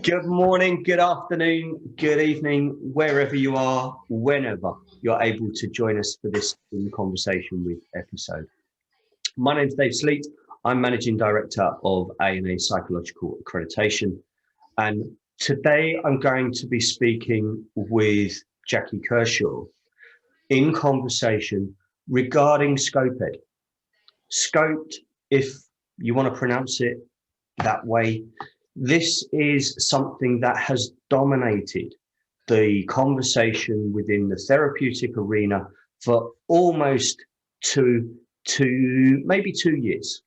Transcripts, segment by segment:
Good morning, good afternoon, good evening, wherever you are, whenever you're able to join us for this conversation with episode. My name's Dave Sleet. I'm Managing Director of A&A Psychological Accreditation. And today I'm going to be speaking with Jacqui Kershaw in conversation regarding SCoPEd. SCoPEd, if you want to pronounce it that way, this is something that has dominated the conversation within the therapeutic arena for almost maybe 2 years.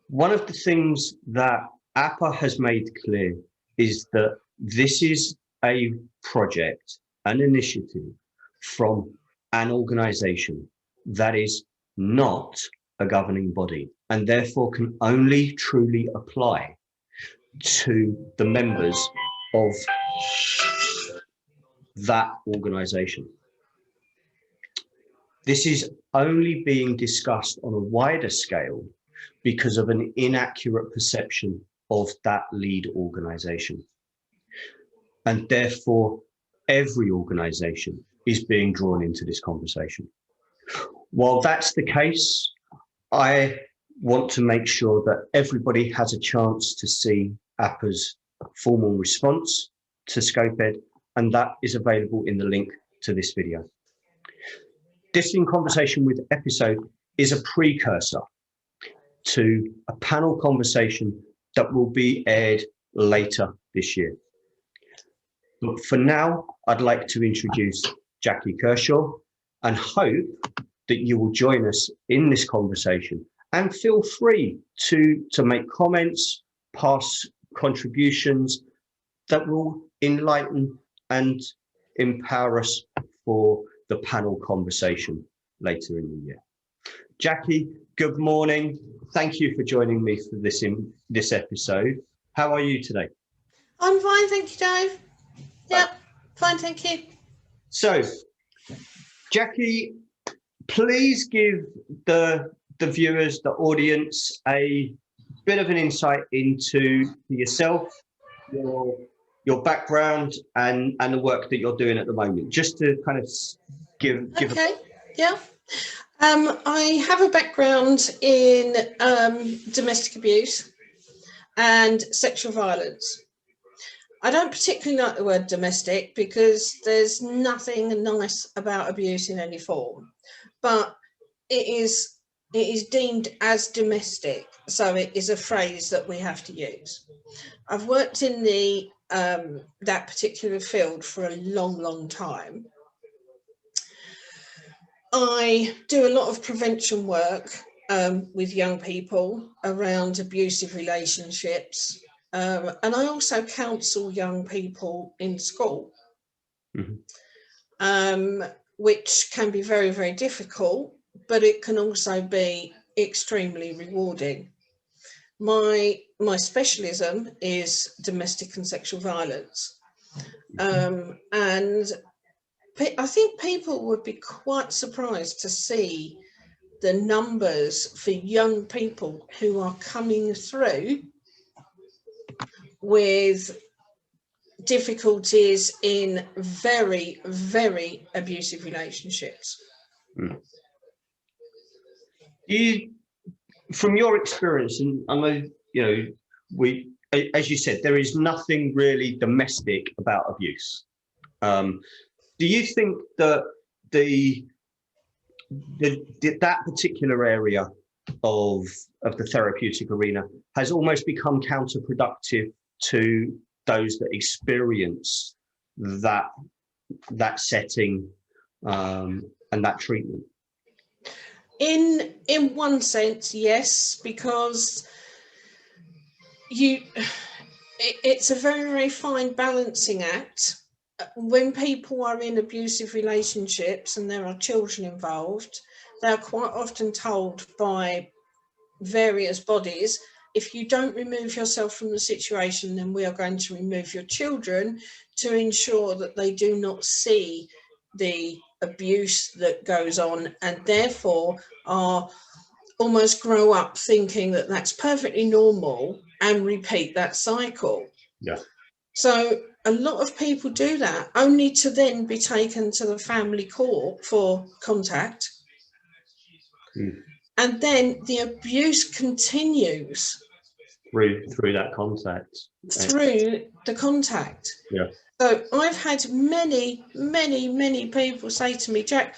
One of the things that APA has made clear is that this is a project, an initiative from an organization that is not a governing body and therefore can only truly apply to the members of that organization. This is only being discussed on a wider scale because of an inaccurate perception of that lead organization. And therefore, every organization is being drawn into this conversation. While that's the case, I want to make sure that everybody has a chance to see APA's formal response to SCoPEd, and that is available in the link to this video. This in conversation with episode is a precursor to a panel conversation that will be aired later this year. But for now, I'd like to introduce Jacqui Kershaw and hope that you will join us in this conversation, and feel free to make comments, pass contributions that will enlighten and empower us for the panel conversation later in the year. Jacqui, good morning. Thank you for joining me for this episode. How are you today? I'm fine, thank you, Dave. Yeah, fine, thank you. So, Jacqui, please give the viewers, the audience, a bit of an insight into yourself, your background, and the work that you're doing at the moment, just to kind of give. Okay, yeah. I have a background in domestic abuse and sexual violence. I don't particularly like the word domestic because there's nothing nice about abuse in any form, but it is deemed as domestic, so it is a phrase that we have to use. I've worked in the that particular field for a long time. I do a lot of prevention work with young people around abusive relationships, and I also counsel young people in school, which can be very, very difficult, but it can also be extremely rewarding. My specialism is domestic and sexual violence, and I think people would be quite surprised to see the numbers for young people who are coming through with difficulties in very, very abusive relationships. From your experience, and I know, as you said, there is nothing really domestic about abuse. Do you think that that particular area of the therapeutic arena has almost become counterproductive to those that experience that setting and that treatment? In one sense, yes, because it's a very, very fine balancing act. When people are in abusive relationships and there are children involved, they're quite often told by various bodies, if you don't remove yourself from the situation, then we are going to remove your children to ensure that they do not see the abuse that goes on, and therefore are almost grow up thinking that that's perfectly normal and repeat that cycle. Yeah. So a lot of people do that, only to then be taken to the family court for contact. And then the abuse continues through that contact. Through the contact. Yeah. So I've had many people say to me, Jack,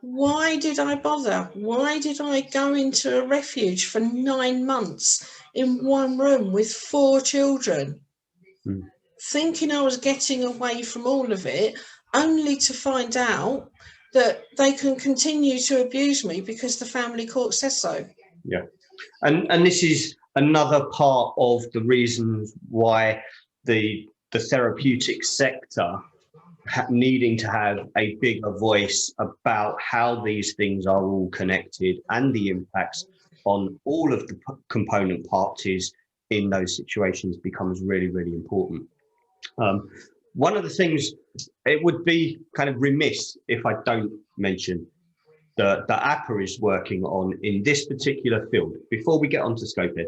why did I bother? Why did I go into a refuge for 9 months in one room with 4 children, thinking I was getting away from all of it, only to find out that they can continue to abuse me because the family court says so. Yeah. And this is another part of the reasons why the therapeutic sector needing to have a bigger voice about how these things are all connected and the impacts on all of the component parties in those situations becomes really, really important. One of the things, it would be kind of remiss if I don't mention that APA is working on in this particular field, before we get on to SCoPEd,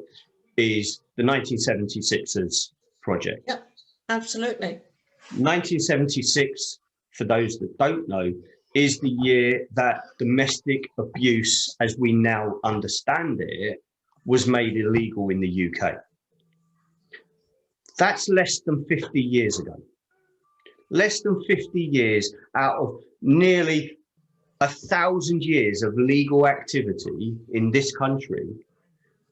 is the 1976ers project. Yep, absolutely. 1976, for those that don't know, is the year that domestic abuse, as we now understand it, was made illegal in the UK. That's less than 50 years ago. Less than 50 years out of nearly 1,000 years of legal activity in this country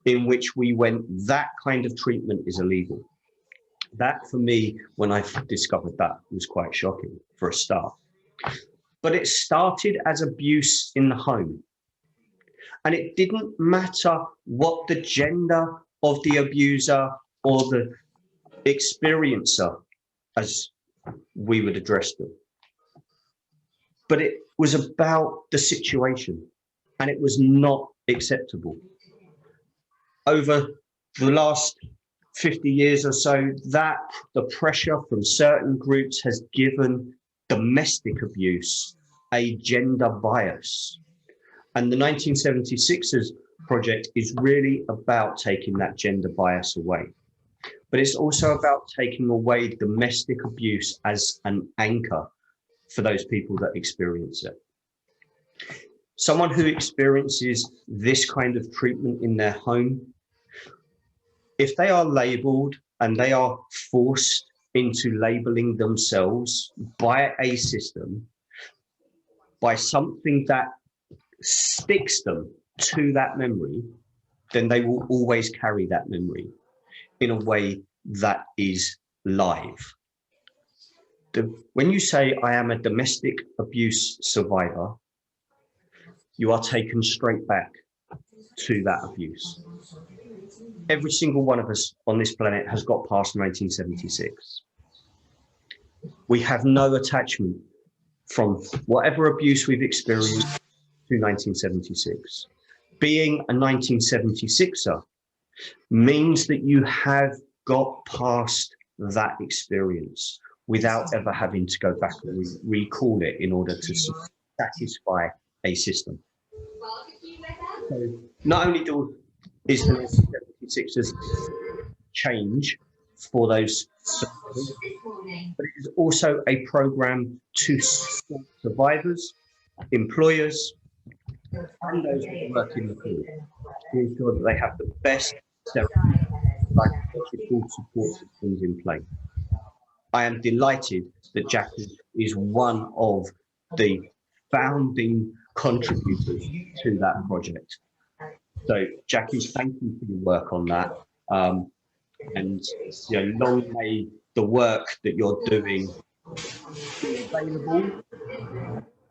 in which we went, that kind of treatment is illegal. That, for me, when I discovered that, was quite shocking for a start. But it started as abuse in the home. And it didn't matter what the gender of the abuser or the experiencer, as we would address them. But it was about the situation, and it was not acceptable. Over the last 50 years or so, that the pressure from certain groups has given domestic abuse a gender bias. And the 1976ers project is really about taking that gender bias away. But it's also about taking away domestic abuse as an anchor for those people that experience it. Someone who experiences this kind of treatment in their home, if they are labeled and they are forced into labeling themselves by a system, by something that sticks them to that memory, then they will always carry that memory in a way that is live. When you say, I am a domestic abuse survivor, you are taken straight back to that abuse. Every single one of us on this planet has got past 1976. We have no attachment from whatever abuse we've experienced to 1976. Being a 1976er means that you have got past that experience without ever having to go back and recall it in order to satisfy a system. So not only is the 1976ers change for those survivors, but it is also a program to support survivors, employers, and those who work in the field to ensure that they have the best psychological support systems in place. I am delighted that Jacqui is one of the founding contributors to that project. So Jacqui, thank you for your work on that. And long may the work that you're doing be available,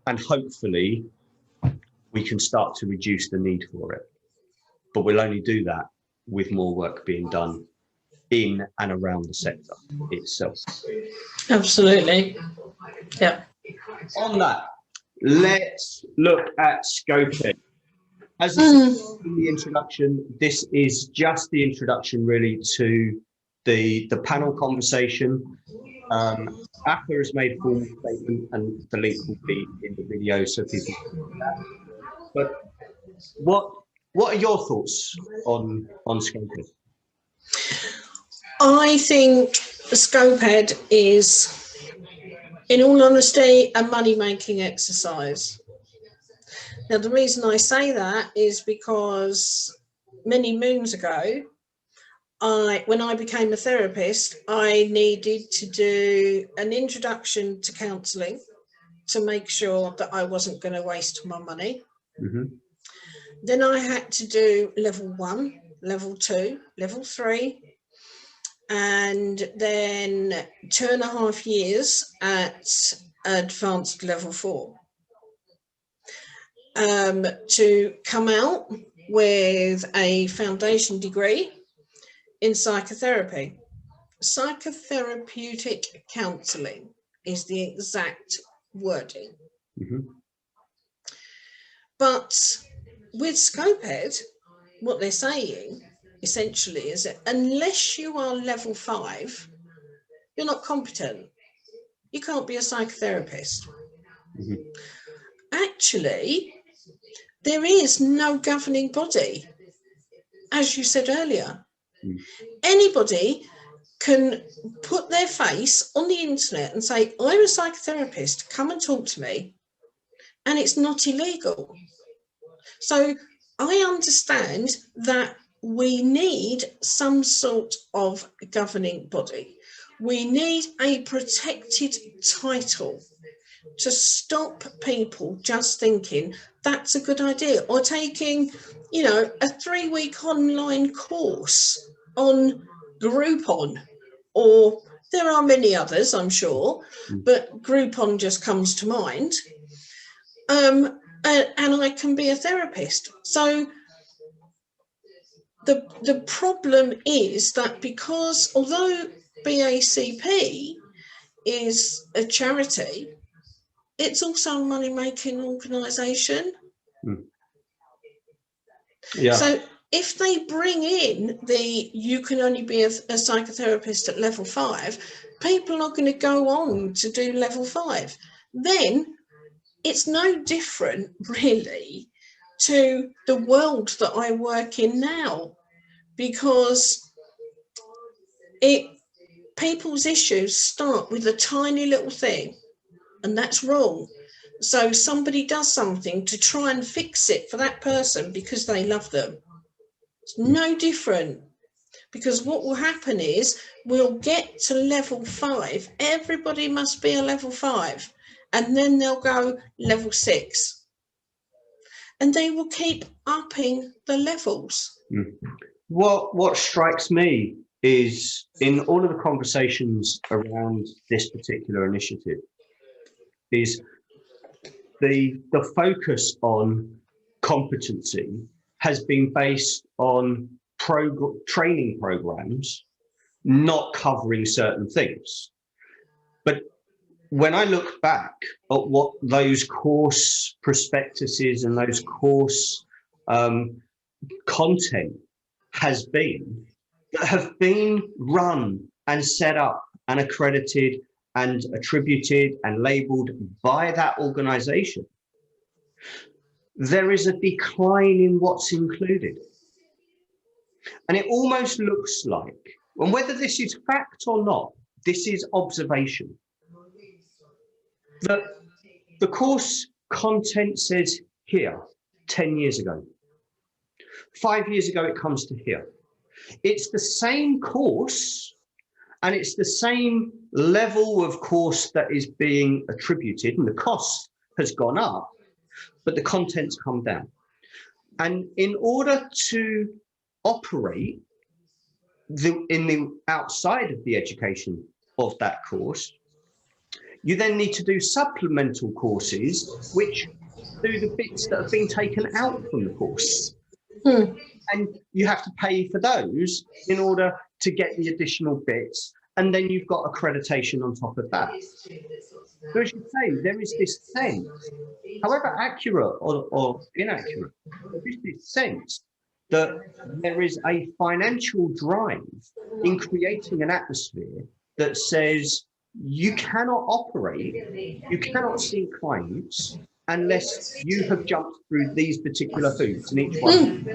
and hopefully we can start to reduce the need for it. But we'll only do that with more work being done in and around the sector itself. Absolutely. Yeah. On that, let's look at SCoPEd. As I said in the introduction, this is just the introduction really to the panel conversation. APA has made a formal statement and the link will be in the video so people can see that. But what are your thoughts on SCoPEd? I think SCoPEd is, in all honesty, a money-making exercise. Now, the reason I say that is because many moons ago, when I became a therapist, I needed to do an introduction to counselling to make sure that I wasn't going to waste my money. Mm-hmm. Then I had to do level 1, level 2, level 3, and then 2.5 years at advanced level 4 to come out with a foundation degree in psychotherapy. Psychotherapeutic counselling is the exact wording. Mm-hmm. But with SCoPEd, what they're saying essentially is that unless you are level 5, you're not competent. You can't be a psychotherapist. Mm-hmm. Actually, there is no governing body, as you said earlier. Mm. Anybody can put their face on the internet and say, I'm a psychotherapist, come and talk to me, and it's not illegal. So I understand that we need some sort of governing body. We need a protected title to stop people just thinking that's a good idea, or taking, you know, a 3-week online course on Groupon, or there are many others, I'm sure, but Groupon just comes to mind. And I can be a therapist. So the problem is that because although BACP is a charity, it's also a money-making organisation. Mm. Yeah. So if they bring in you can only be a psychotherapist at level 5, people are going to go on to do level 5. Then it's no different really to the world that I work in now, because people's issues start with a tiny little thing, and that's wrong. So somebody does something to try and fix it for that person because they love them. It's no different, because what will happen is we'll get to level 5. Everybody must be a level 5, and then they'll go level 6, and they will keep upping the levels. Mm. What strikes me is, in all of the conversations around this particular initiative, is the focus on competency has been based on training programs not covering certain things. But when I look back at what those course prospectuses and those course content has been, that have been run and set up and accredited and attributed and labeled by that organization, there is a decline in what's included. And it almost looks like, and whether this is fact or not, this is observation, that the course content says here 10 years ago. 5 years ago, it comes to here. It's the same course, and it's the same level of course that is being attributed, and the cost has gone up, but the content's come down. And in order to operate in the outside of the education of that course, you then need to do supplemental courses, which do the bits that have been taken out from the course. And you have to pay for those in order to get the additional bits. And then you've got accreditation on top of that. So as you say, there is this sense, however accurate or inaccurate, there is this sense that there is a financial drive in creating an atmosphere that says you cannot operate, you cannot see clients, unless you have jumped through these particular hoops, and each one.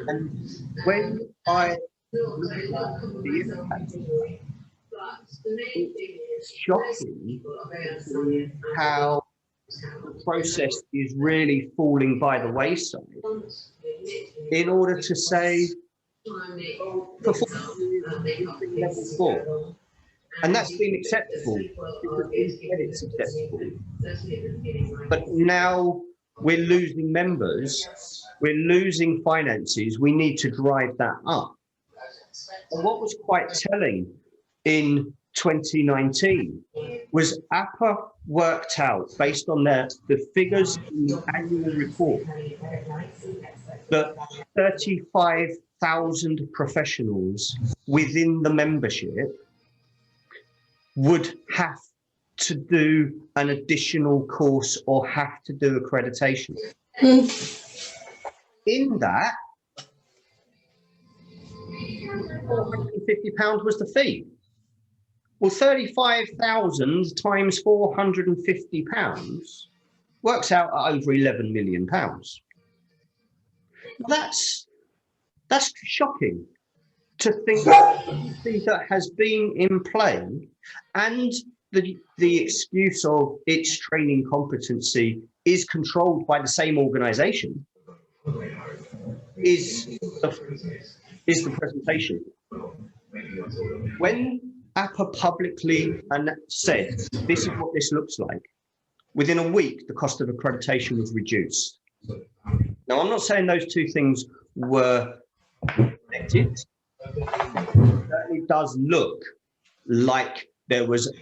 And when I look at the impact, it's shocking how the process is really falling by the wayside in order to say, for 4 years, we've been level 4. And that's been acceptable because we said it's acceptable. But now we're losing members, we're losing finances, we need to drive that up. And what was quite telling in 2019 was APA worked out, based on the figures in the annual report, that 35,000 professionals within the membership would have to do an additional course or have to do accreditation. In that, £450 was the fee. Well, 35,000 times £450 works out at over £11 million. That's shocking to think that has been in play, and the excuse of its training competency is controlled by the same organisation is the presentation. When APA publicly said, this is what this looks like, within a week, the cost of accreditation was reduced. Now, I'm not saying those two things were connected. It certainly does look like there was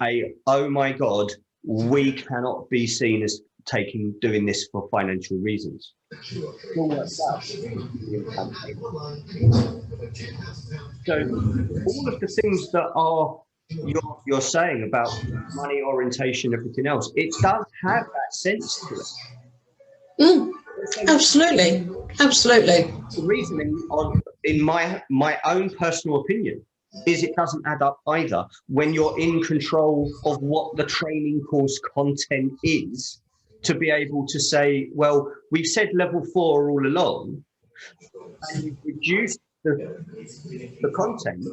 oh my God, we cannot be seen as doing this for financial reasons. So all of the things that you're saying about money orientation, everything else, it does have that sense to it. Absolutely. The reasoning in my own personal opinion is it doesn't add up either when you're in control of what the training course content is, to be able to say, well, we've said level 4 all along, and you've reduced the content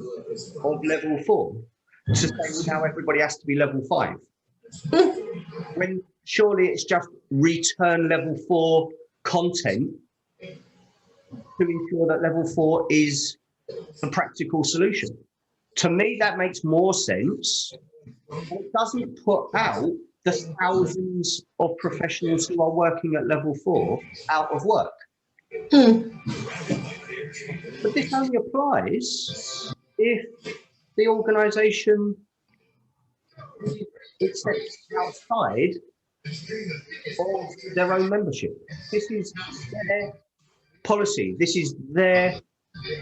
of level 4 to say, well, now everybody has to be level 5. When surely it's just return level 4 content to ensure that level 4 is the practical solution. To me, that makes more sense. It doesn't put out the thousands of professionals who are working at level 4 out of work. But this only applies if the organisation accepts outside of their own membership. This is their policy. This is their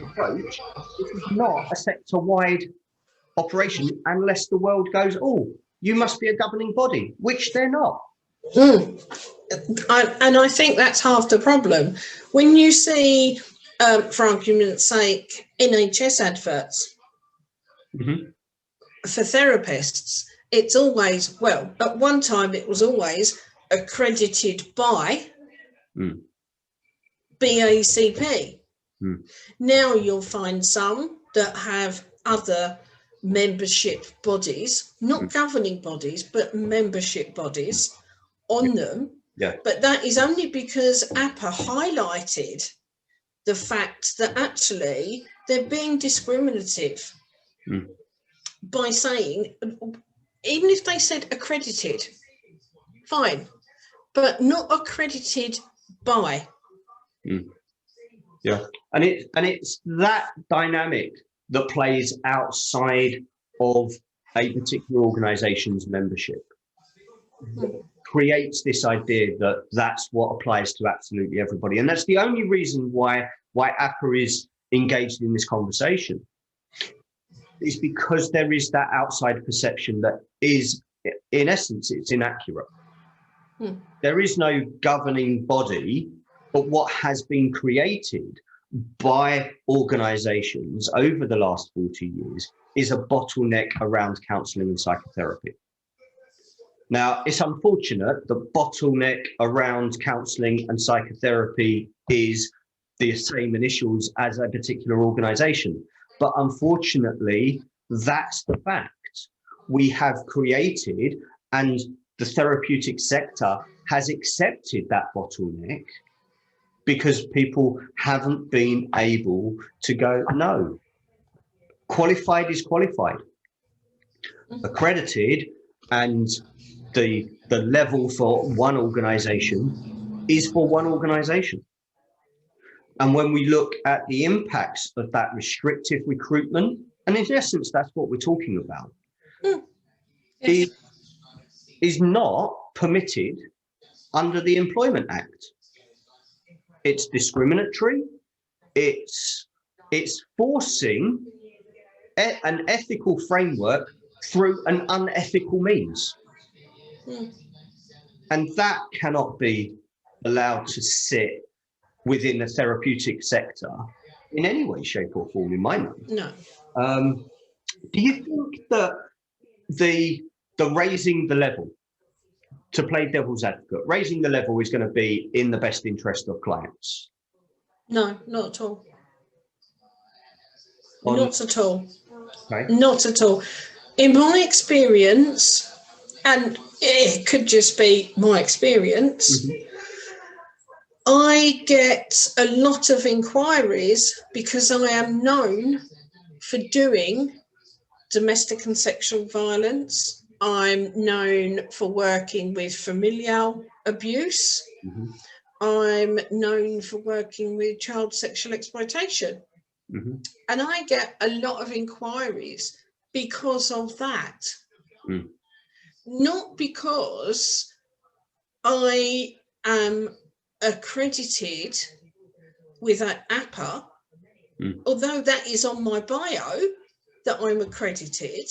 approach. This is not a sector-wide operation unless the world goes, oh, you must be a governing body, which they're not. And I think that's half the problem. When you see, for argument's sake, NHS adverts for therapists, it's always, well, at one time it was always accredited by BACP. Now you'll find some that have other membership bodies, not governing bodies, but membership bodies on them. But that is only because APA highlighted the fact that actually they're being discriminative by saying, even if they said accredited, fine, but not accredited by. And it's that dynamic that plays outside of a particular organisation's membership. Creates this idea that that's what applies to absolutely everybody. And that's the only reason why APA is engaged in this conversation, is because there is that outside perception that is, in essence, it's inaccurate. There is no governing body, but what has been created by organisations over the last 40 years is a bottleneck around counselling and psychotherapy. Now, it's unfortunate the bottleneck around counselling and psychotherapy is the same initials as a particular organisation. But unfortunately, that's the fact. We have created, and the therapeutic sector has accepted that bottleneck because people haven't been able to go, no, qualified is qualified, accredited, and the level for one organisation is for one organisation. And when we look at the impacts of that restrictive recruitment, and in essence, that's what we're talking about, Yes. is not permitted under the Employment Act. It's discriminatory. It's forcing an ethical framework through an unethical means. And that cannot be allowed to sit within the therapeutic sector in any way, shape or form, in my mind. No. Do you think that the raising the level, to play devil's advocate, raising the level is going to be in the best interest of clients? No, not at all. Not at all. Okay. Not at all. In my experience, and it could just be my experience, I get a lot of inquiries because I am known for doing domestic and sexual violence. I'm known for working with familial abuse. I'm known for working with child sexual exploitation. And I get a lot of inquiries because of that. Not because I am accredited with an APA, although that is on my bio that I'm accredited.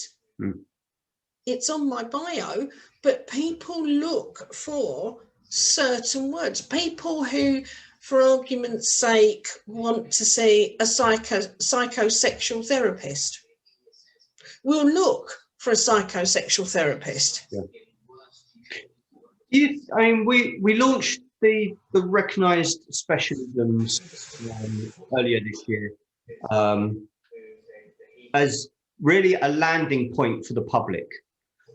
It's on my bio, but people look for certain words. People who, for argument's sake, want to see a psychosexual therapist will look for a psychosexual therapist. I mean, we launched the recognised specialisms earlier this year as really a landing point for the public,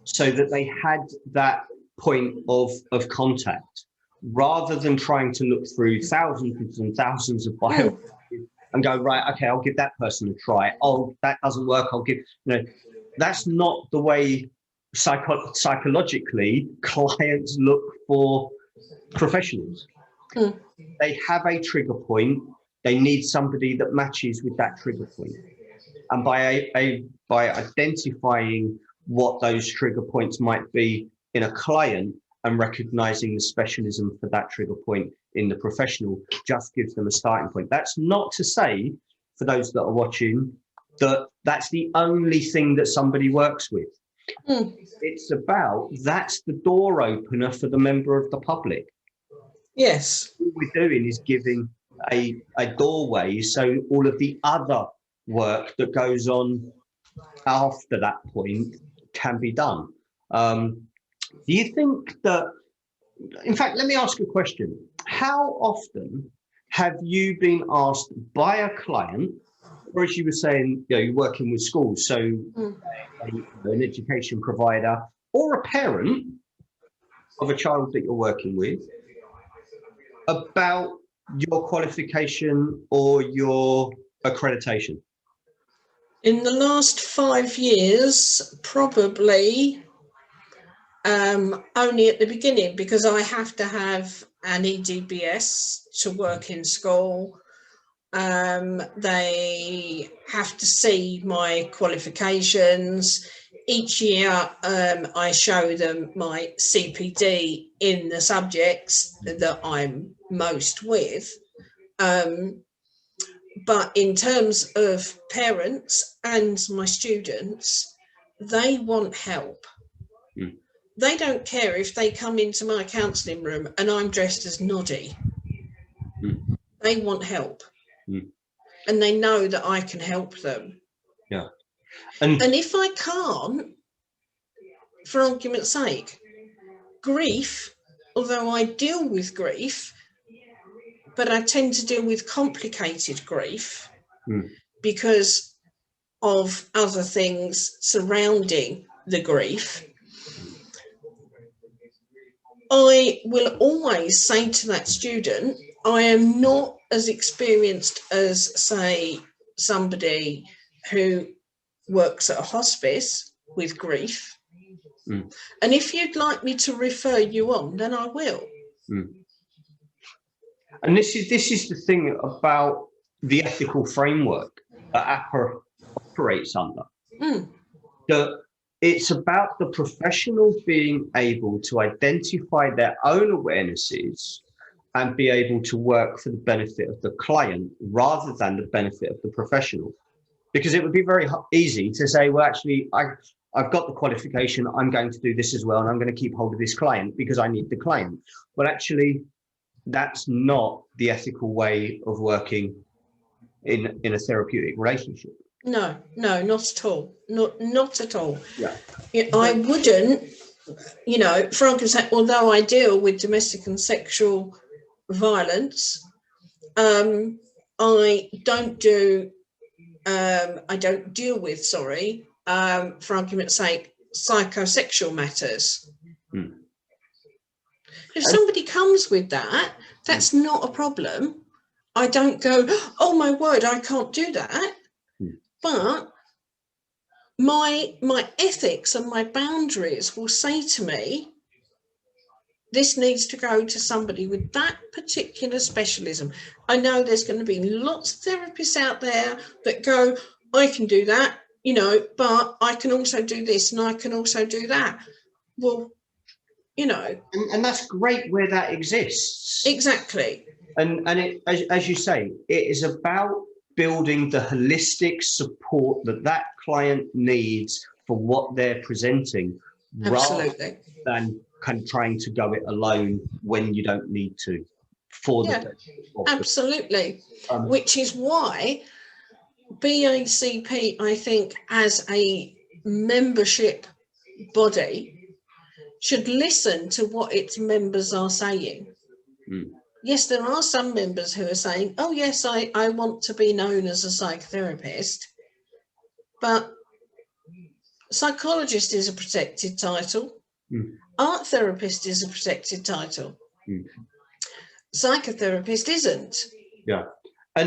so that they had that point of contact, rather than trying to look through thousands and thousands of bios and go, right, okay, I'll give that person a try. Oh, that doesn't work. I'll give, that's not the way psychologically clients look for professionals. They have a trigger point. They need somebody that matches with that trigger point. And by identifying what those trigger points might be in a client and recognizing the specialism for that trigger point in the professional, just gives them a starting point. That's not to say, for those that are watching, that that's the only thing that somebody works with. It's about, that's the door opener for the member of the public. Yes. What we're doing is giving a doorway so all of the other work that goes on after that point can be done. Do you think that, in fact, let me ask a question. How often have you been asked by a client, or as you were saying, you're working with schools, so an education provider or a parent of a child that you're working with, about your qualification or your accreditation? In the last 5 years, probably only at the beginning, because I have to have an EDBS to work in school. They have to see my qualifications. Each year I show them my CPD in the subjects that I'm most with. But in terms of parents and my students, they want help. They don't care if they come into my counselling room and I'm dressed as Noddy. They want help. And they know that I can help them. And if I can't, for argument's sake, grief, although I deal with grief, but I tend to deal with complicated grief because of other things surrounding the grief. I will always say to that student, I am not as experienced as, say, somebody who works at a hospice with grief. And if you'd like me to refer you on, then I will. And this is the thing about the ethical framework that APRA operates under. That it's about the professionals being able to identify their own awarenesses and be able to work for the benefit of the client rather than the benefit of the professional. Because it would be very easy to say, well, actually, I've got the qualification, I'm going to do this as well, and I'm going to keep hold of this client because I need the client. But actually, that's not the ethical way of working in a therapeutic relationship. No, not at all. Not at all. Yeah. I wouldn't, for argument's sake, although I deal with domestic and sexual violence, I don't deal with, for argument's sake, psychosexual matters. If somebody comes with that, that's not a problem. I don't go, oh my word, I can't do that. But my ethics and my boundaries will say to me, this needs to go to somebody with that particular specialism. I know there's going to be lots of therapists out there that go, I can do that, but I can also do this and I can also do that. Well, And that's great where that exists. Exactly. And it, as you say, it is about building the holistic support that client needs for what they're presenting. Absolutely. Rather than kind of trying to go it alone when you don't need to. Absolutely. Which is why BACP, I think, as a membership body, should listen to what its members are saying. Yes, there are some members who are saying, oh, yes, I want to be known as a psychotherapist, but psychologist is a protected title. Art therapist is a protected title. Psychotherapist isn't. Yeah. But,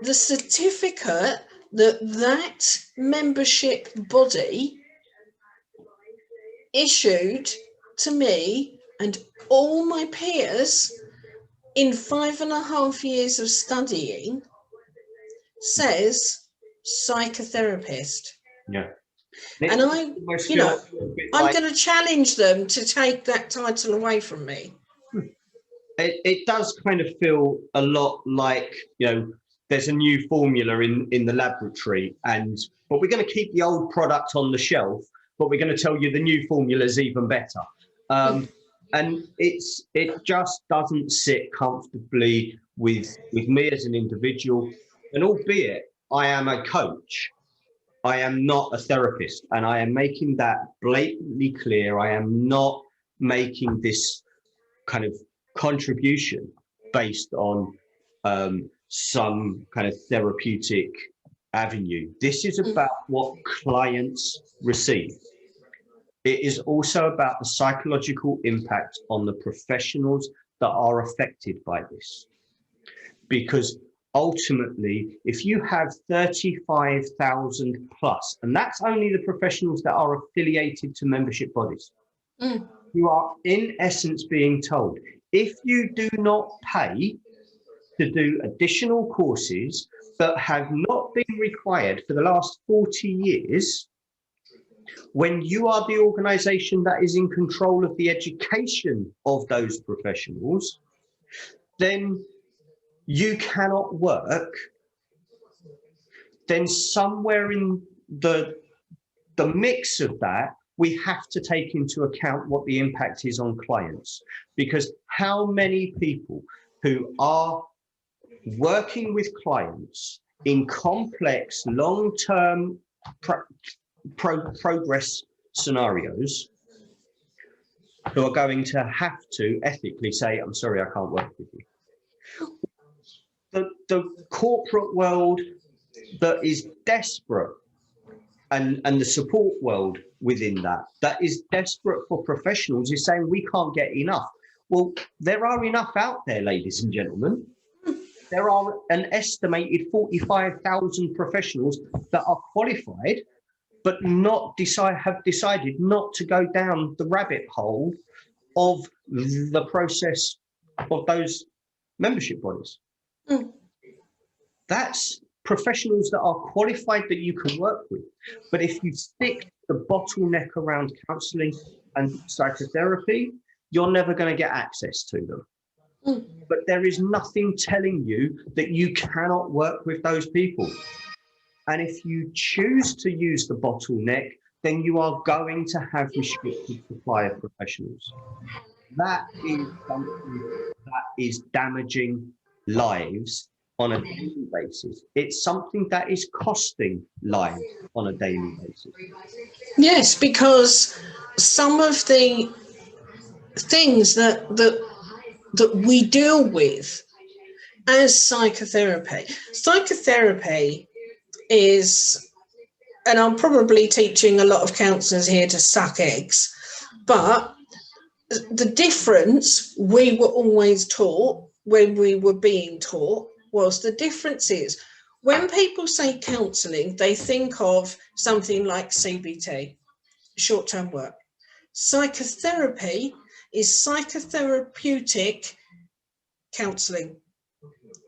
the certificate that membership body issued to me and all my peers in 5.5 years of studying says psychotherapist. Yeah. And I'm going to challenge them to take that title away from me. It does kind of feel a lot like, there's a new formula in the laboratory, but we're going to keep the old product on the shelf, but we're going to tell you the new formula is even better. And it just doesn't sit comfortably with me as an individual. And albeit I am a coach, I am not a therapist, and I am making that blatantly clear. I am not making this kind of contribution based on some kind of therapeutic avenue. This is about what clients receive. It is also about the psychological impact on the professionals that are affected by this. Because ultimately, if you have 35,000 plus, and that's only the professionals that are affiliated to membership bodies, you are in essence being told, if you do not pay to do additional courses that have not been required for the last 40 years, when you are the organization that is in control of the education of those professionals, then you cannot work. Then somewhere in the mix of that, we have to take into account what the impact is on clients. Because how many people who are working with clients in complex, long-term progress scenarios who are going to have to ethically say, I'm sorry, I can't work with you. The corporate world that is desperate, and the support world within that is desperate for professionals, is saying we can't get enough. Well, there are enough out there, ladies and gentlemen. There are an estimated 45,000 professionals that are qualified, but have decided not to go down the rabbit hole of the process of those membership bodies. That's professionals that are qualified that you can work with. But if you stick the bottleneck around counselling and psychotherapy, you're never going to get access to them. But there is nothing telling you that you cannot work with those people. And if you choose to use the bottleneck, then you are going to have restricted supply of professionals. That is something that is damaging lives on a daily basis. It's something that is costing lives on a daily basis. Yes, because some of the things that we deal with as psychotherapy is, and I'm probably teaching a lot of counsellors here to suck eggs, but the difference we were always taught when we were being taught was the difference is when people say counselling, they think of something like CBT, short-term work. Psychotherapy is psychotherapeutic counselling.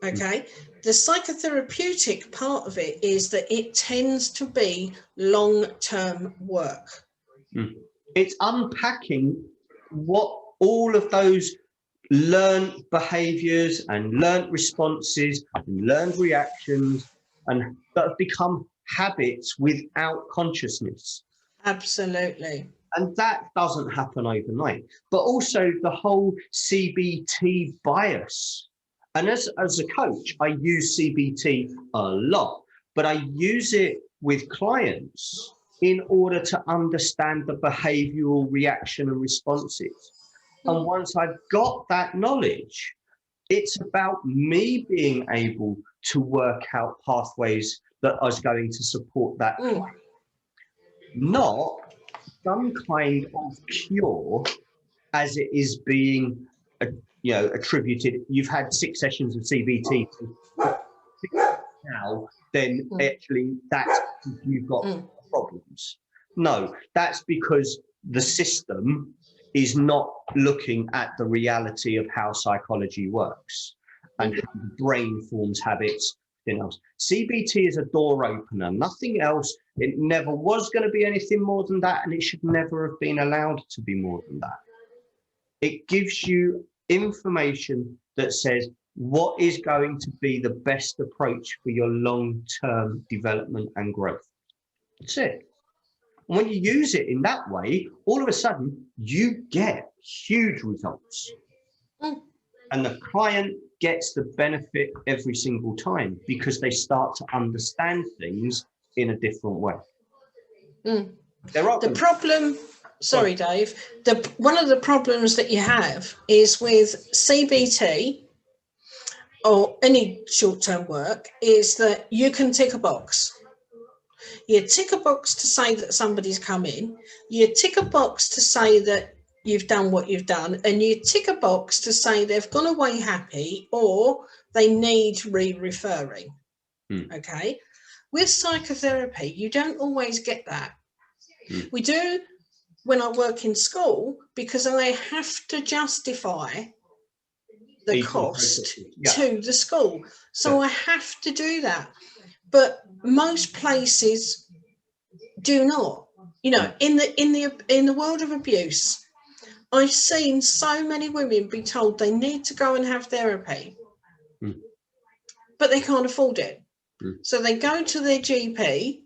Okay, the psychotherapeutic part of it is that it tends to be long-term work. It's unpacking what all of those learned behaviours and learned responses and learned reactions and that have become habits without consciousness. Absolutely. And that doesn't happen overnight. But also the whole CBT bias. And as a coach, I use CBT a lot, but I use it with clients in order to understand the behavioural reaction and responses. And once I've got that knowledge, it's about me being able to work out pathways that are going to support that client. Not some kind of cure as it is being attributed. You've had 6 sessions of CBT now, then actually that's you've got problems. No, that's because the system is not looking at the reality of how psychology works and how the brain forms habits. Else. CBT is a door opener, nothing else. It never was going to be anything more than that, and it should never have been allowed to be more than that. It gives you information that says what is going to be the best approach for your long-term development and growth. That's it. And when you use it in that way, all of a sudden you get huge results. And the client gets the benefit every single time because they start to understand things in a different way. The problem, sorry, Dave, one of the problems that you have is with CBT or any short-term work is that you can tick a box. You tick a box to say that somebody's come in, you tick a box to say that you've done what you've done, and you tick a box to say they've gone away happy or they need re-referring. Okay, with psychotherapy you don't always get that. We do when I work in school because I have to justify the cost to the school, so I have to do that, but most places do not. In the world of abuse, I've seen so many women be told they need to go and have therapy, but they can't afford it. So they go to their GP,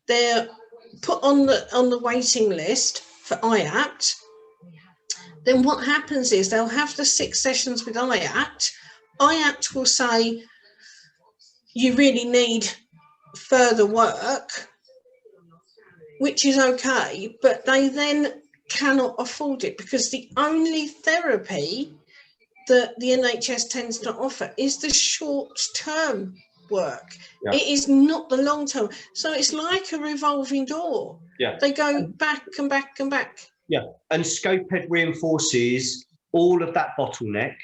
they're put on the waiting list for IAPT. Then what happens is they'll have the 6 sessions with IAPT. IAPT will say, you really need further work. which is okay, but they then cannot afford it because the only therapy that the NHS tends to offer is the short-term work. Yeah. It is not the long-term. So it's like a revolving door. Yeah. They go back and back and back. Yeah. And SCoPEd reinforces all of that bottleneck.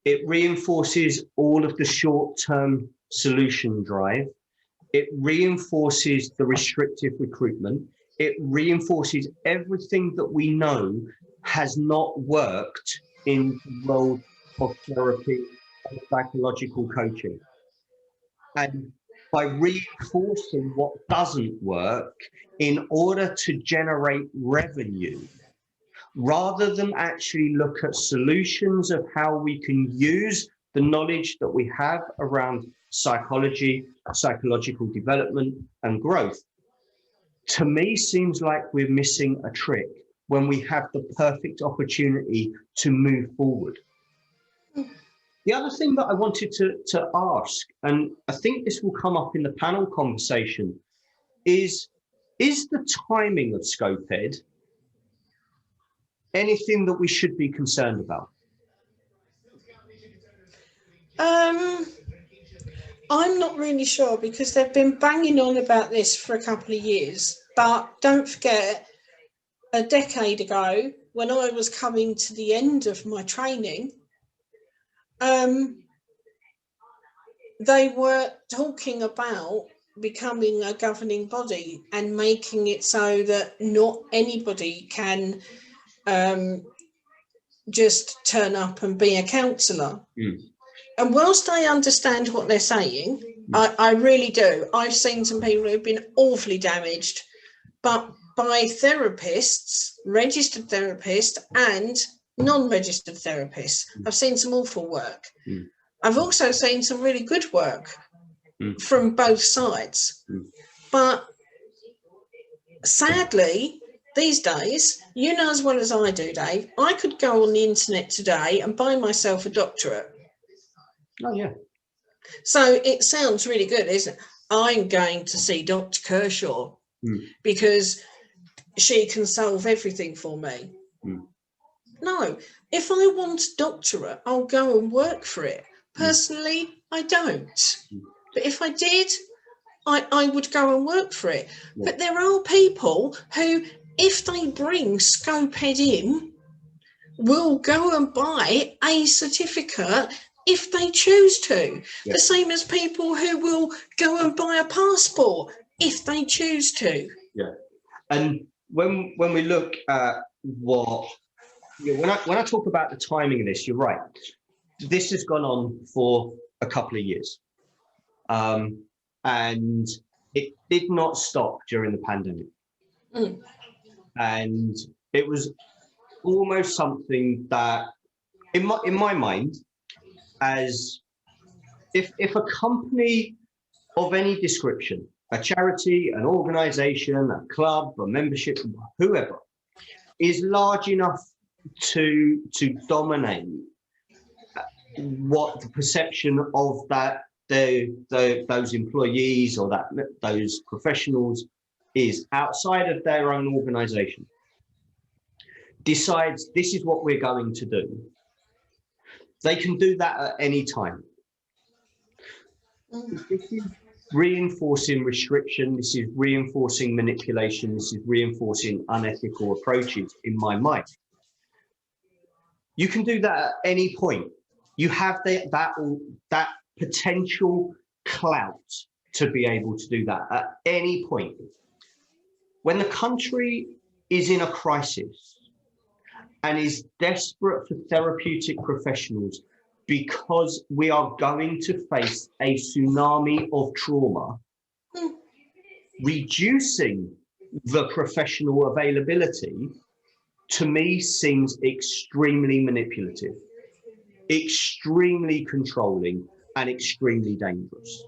It reinforces all of the short-term solution drive. It reinforces the restrictive recruitment. It reinforces everything that we know has not worked in the world of therapy and psychological coaching. And by reinforcing what doesn't work in order to generate revenue, rather than actually look at solutions of how we can use the knowledge that we have around psychology, psychological development and growth, to me seems like we're missing a trick when we have the perfect opportunity to move forward. The other thing that I wanted to ask, and I think this will come up in the panel conversation, is the timing of SCoPEd anything that we should be concerned about? I'm not really sure because they've been banging on about this for a couple of years. But don't forget, a decade ago, when I was coming to the end of my training, they were talking about becoming a governing body and making it so that not anybody can just turn up and be a counsellor. And whilst I understand what they're saying, I really do. I've seen some people who've been awfully damaged, but by therapists, registered therapists and non-registered therapists. I've seen some awful work. I've also seen some really good work from both sides. But sadly, these days, you know as well as I do, Dave, I could go on the internet today and buy myself a doctorate. Oh, yeah. So it sounds really good, isn't it? I'm going to see Dr. Kershaw because she can solve everything for me. No, if I want a doctorate, I'll go and work for it. Personally, I don't. But if I did, I would go and work for it. But there are people who, if they bring SCoPEd in, will go and buy a certificate if they choose to. The same as people who will go and buy a passport if they choose to. Yeah. And when we look at what, when I talk about the timing of this, you're right. This has gone on for a couple of years. And it did not stop during the pandemic. And it was almost something that, in my mind, as if a company of any description, a charity, an organization, a club, a membership, whoever, is large enough to dominate what the perception of that those employees or those professionals is outside of their own organization, decides this is what we're going to do, they can do that at any time. This is reinforcing restriction, this is reinforcing manipulation, this is reinforcing unethical approaches in my mind. You can do that at any point. You have that potential clout to be able to do that at any point. When the country is in a crisis and is desperate for therapeutic professionals because we are going to face a tsunami of trauma, reducing the professional availability, to me, seems extremely manipulative, extremely controlling, and extremely dangerous.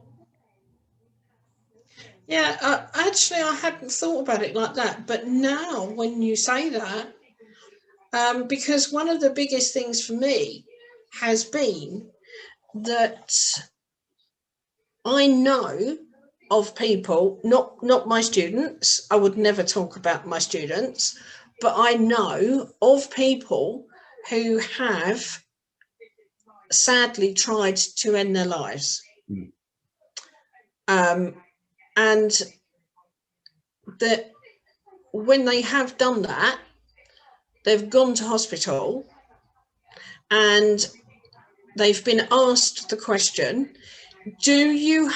Yeah, actually, I hadn't thought about it like that. But now when you say that, because one of the biggest things for me has been that I know of people, not my students. I would never talk about my students, but I know of people who have sadly tried to end their lives. And that when they have done that, they've gone to hospital and they've been asked the question, do you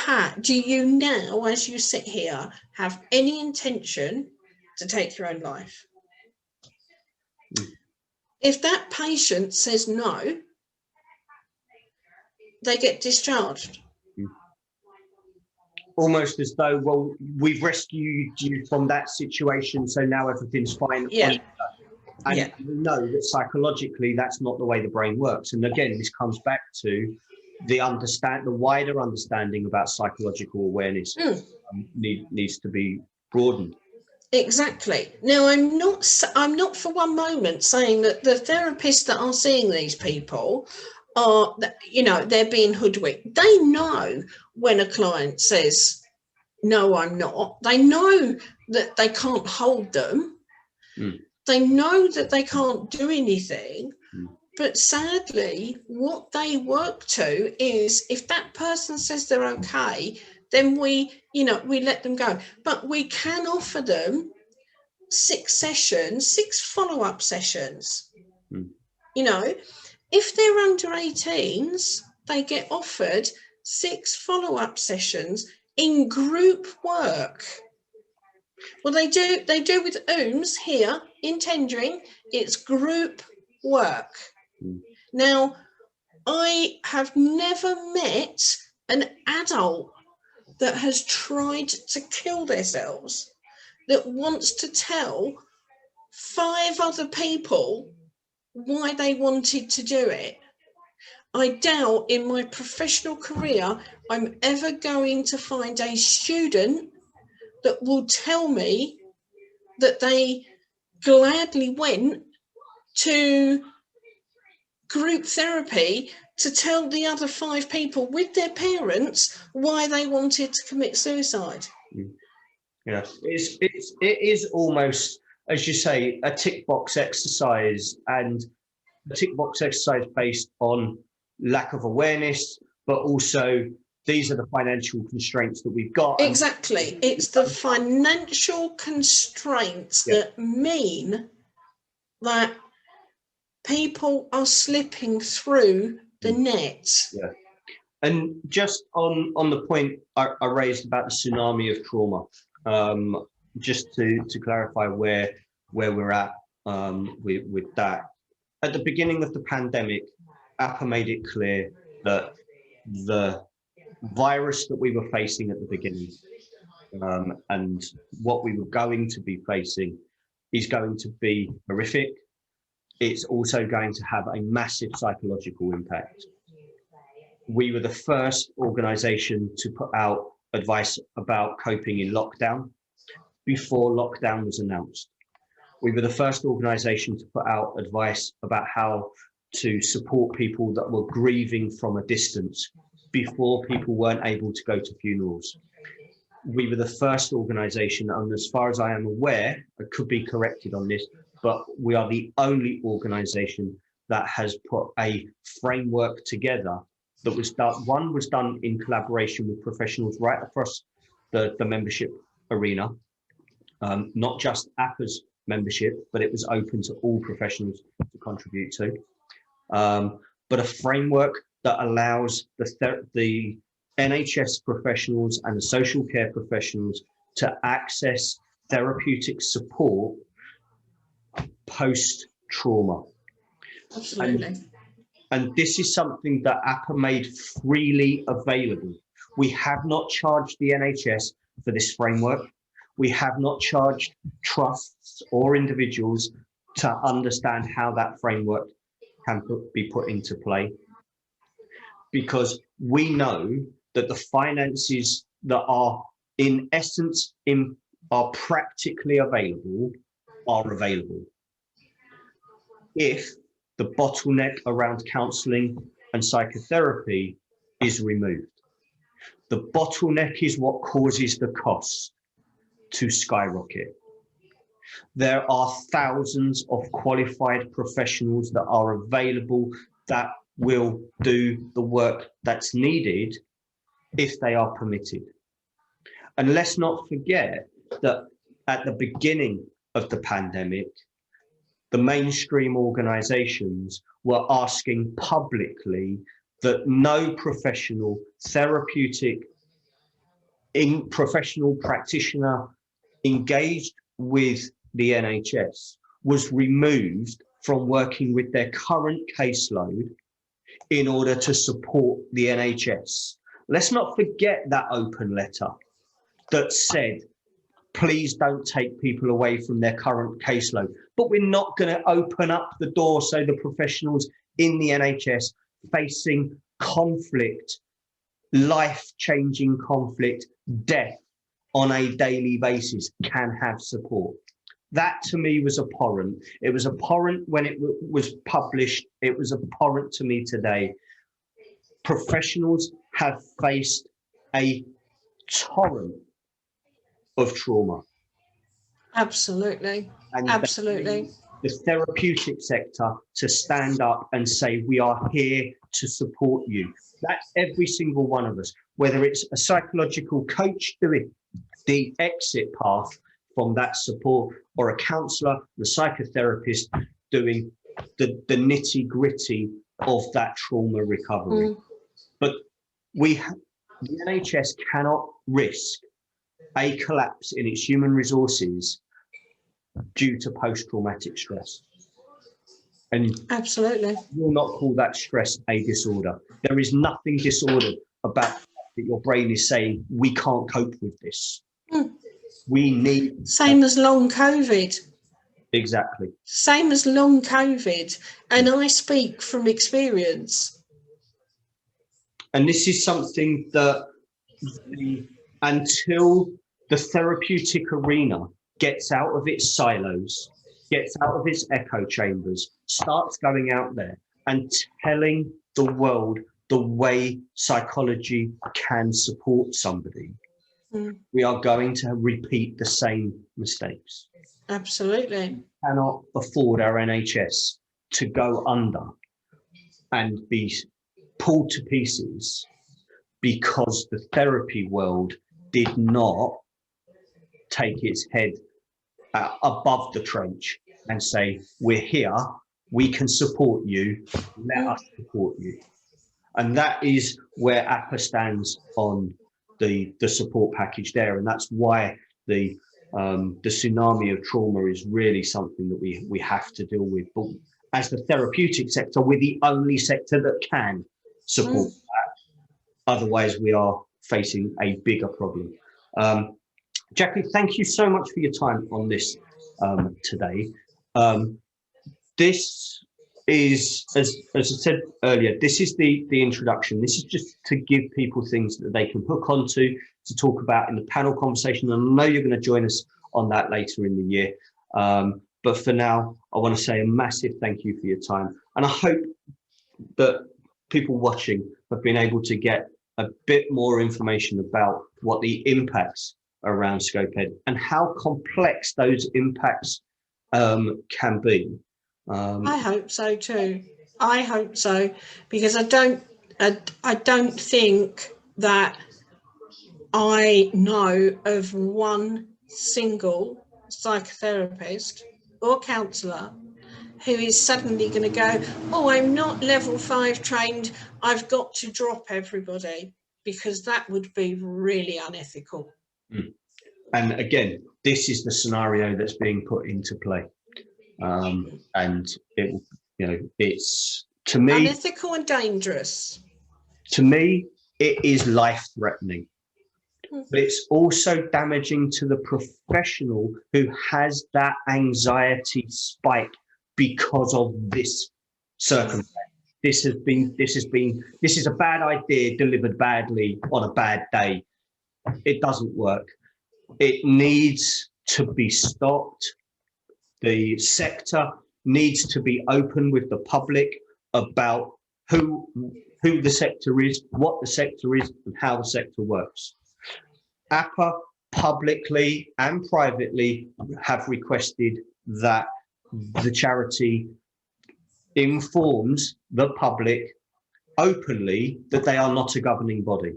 now, as you sit here, have any intention to take your own life? If that patient says no, they get discharged. Almost as though, well, we've rescued you from that situation, so now everything's fine. Yeah. And we know that psychologically that's not the way the brain works. And again, this comes back to the wider understanding about psychological awareness needs to be broadened. Exactly. Now, I'm not for one moment saying that the therapists that are seeing these people are, they're being hoodwinked. They know when a client says, no, I'm not. They know that they can't hold them. They know that they can't do anything. But sadly, what they work to is, if that person says they're okay, then we let them go. But we can offer them 6 follow-up sessions. If they're under 18s, they get offered 6 follow-up sessions in group work. Well, they do with OOMS here in tendering. It's group work. Now, I have never met an adult that has tried to kill themselves that wants to tell 5 other people why they wanted to do it. I doubt in my professional career I'm ever going to find a student that will tell me that they gladly went to group therapy to tell the other 5 people with their parents why they wanted to commit suicide. Yeah, it is almost, as you say, a tick box exercise, and a tick box exercise based on lack of awareness, but also these are the financial constraints that we've got. Exactly. It's the financial constraints that mean that people are slipping through the net. Yeah. And just on the point I raised about the tsunami of trauma, just to clarify where we're at with that. At the beginning of the pandemic, APA made it clear that the virus that we were facing at the beginning and what we were going to be facing is going to be horrific. It's also going to have a massive psychological impact. We were the first organisation to put out advice about coping in lockdown before lockdown was announced. We were the first organisation to put out advice about how to support people that were grieving from a distance before people weren't able to go to funerals. We were the first organisation, and as far as I am aware, I could be corrected on this, but we are the only organisation that has put a framework together that was done. One was done in collaboration with professionals right across the membership arena, not just APA's membership, but it was open to all professionals to contribute to. But a framework that allows the NHS professionals and the social care professionals to access therapeutic support post-trauma. Absolutely. And this is something that APA made freely available. We have not charged the NHS for this framework. We have not charged trusts or individuals to understand how that framework can be put into play, because we know that the finances that are in essence are practically available are available. If the bottleneck around counselling and psychotherapy is removed. The bottleneck is what causes the cost to skyrocket. There are thousands of qualified professionals that are available that will do the work that's needed if they are permitted. And let's not forget that at the beginning of the pandemic, the mainstream organizations were asking publicly that no professional professional practitioner engaged with the NHS was removed from working with their current caseload in order to support the NHS. Let's not forget that open letter that said, please don't take people away from their current caseload. But we're not going to open up the door so the professionals in the NHS facing conflict, life-changing conflict, death on a daily basis can have support. That to me was abhorrent. It was abhorrent when it was published. It was abhorrent to me today. Professionals have faced a torrent of trauma. Absolutely. And absolutely. The therapeutic sector to stand up and say, we are here to support you. That's every single one of us, whether it's a psychological coach doing the exit path from that support, or a counsellor, the psychotherapist doing the nitty gritty of that trauma recovery. But the NHS cannot risk a collapse in its human resources due to post-traumatic stress. And absolutely, you will not call that stress a disorder. There is nothing disordered about that your brain is saying, we can't cope with this. We need... Same as long COVID. Exactly. Same as long COVID. And I speak from experience. And this is something that until the therapeutic arena gets out of its silos, gets out of its echo chambers, starts going out there and telling the world the way psychology can support somebody, we are going to repeat the same mistakes. Absolutely. We cannot afford our NHS to go under and be pulled to pieces because the therapy world did not take its head above the trench and say, we're here, we can support you, let us support you. And that is where APA stands on the support package there. And that's why the tsunami of trauma is really something that we have to deal with. But as the therapeutic sector, we're the only sector that can support that. Otherwise, we are facing a bigger problem. Jacqui, thank you so much for your time on this today. This is, as I said earlier, this is the introduction. This is just to give people things that they can hook onto to talk about in the panel conversation. And I know you're going to join us on that later in the year. But for now, I want to say a massive thank you for your time. And I hope that people watching have been able to get a bit more information about what the impacts around SCoPEd and how complex those impacts can be. I hope so too. I hope so, because I don't think that I know of one single psychotherapist or counsellor who is suddenly going to go, oh, I'm not level 5 trained, I've got to drop everybody, because that would be really unethical. And again, this is the scenario that's being put into play. And it, it's, to me, unethical and dangerous. To me, it is life-threatening. But it's also damaging to the professional who has that anxiety spike because of this circumstance. This is a bad idea delivered badly on a bad day. It doesn't work. It needs to be stopped. The sector needs to be open with the public about who who the sector is, what the sector is, and how the sector works. APA publicly and privately have requested that the charity informs the public openly that they are not a governing body.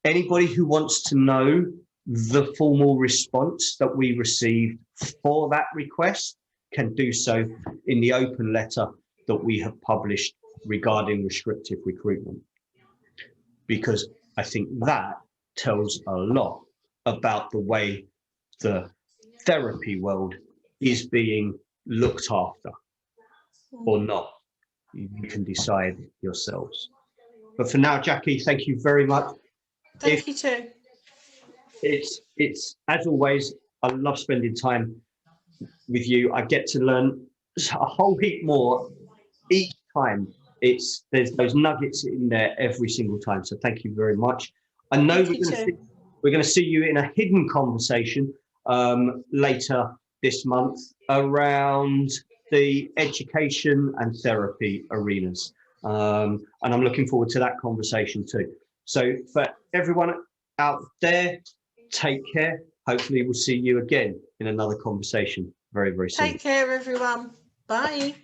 Anybody who wants to know the formal response that we received for that request can do so in the open letter that we have published regarding restrictive recruitment, because I think that tells a lot about the way the therapy world is being looked after or not. You can decide yourselves. But for now, Jacqui, thank you very much. Thank you too. It's as always, I love spending time with you. I get to learn a whole heap more each time. There's those nuggets in there every single time. So thank you very much. I know we're going to see you in a hidden conversation later this month around the education and therapy arenas. And I'm looking forward to that conversation too. So for everyone out there, take care. Hopefully we'll see you again in another conversation very, very soon. Take care, everyone. Bye.